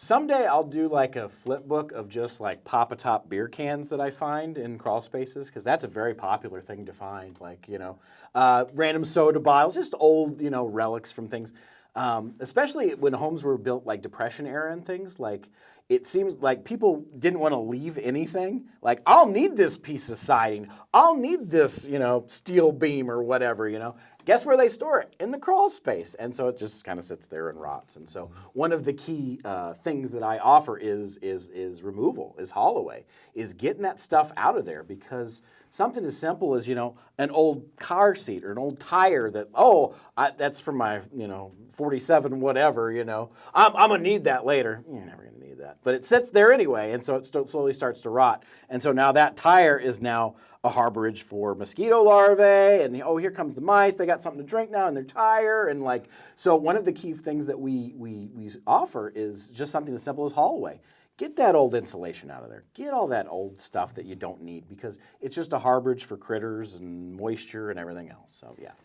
Someday I'll do like a flip book of just like pop-a-top beer cans that I find in crawl spaces, because that's a very popular thing to find. Like, random soda bottles, just old, relics from things. Especially when homes were built like Depression era and things, like it seems like people didn't want to leave anything. Like, I'll need this piece of siding. I'll need this, steel beam or whatever, Guess where they store it? In the crawl space. And so it just kind of sits there and rots. And so one of the key things that I offer is removal, is haul away, is getting that stuff out of there, because something as simple as, an old car seat or an old tire that, that's for my, 47 whatever, I'm going to need that later. You're never going to need that. But it sits there anyway, and so it slowly starts to rot. And so now that tire is now a harborage for mosquito larvae, and here comes the mice. They got something to drink now in their tire, and so one of the key things that we offer is just something as simple as haul away. Get that old insulation out of there. Get all that old stuff that you don't need, because it's just a harborage for critters and moisture and everything else. So yeah.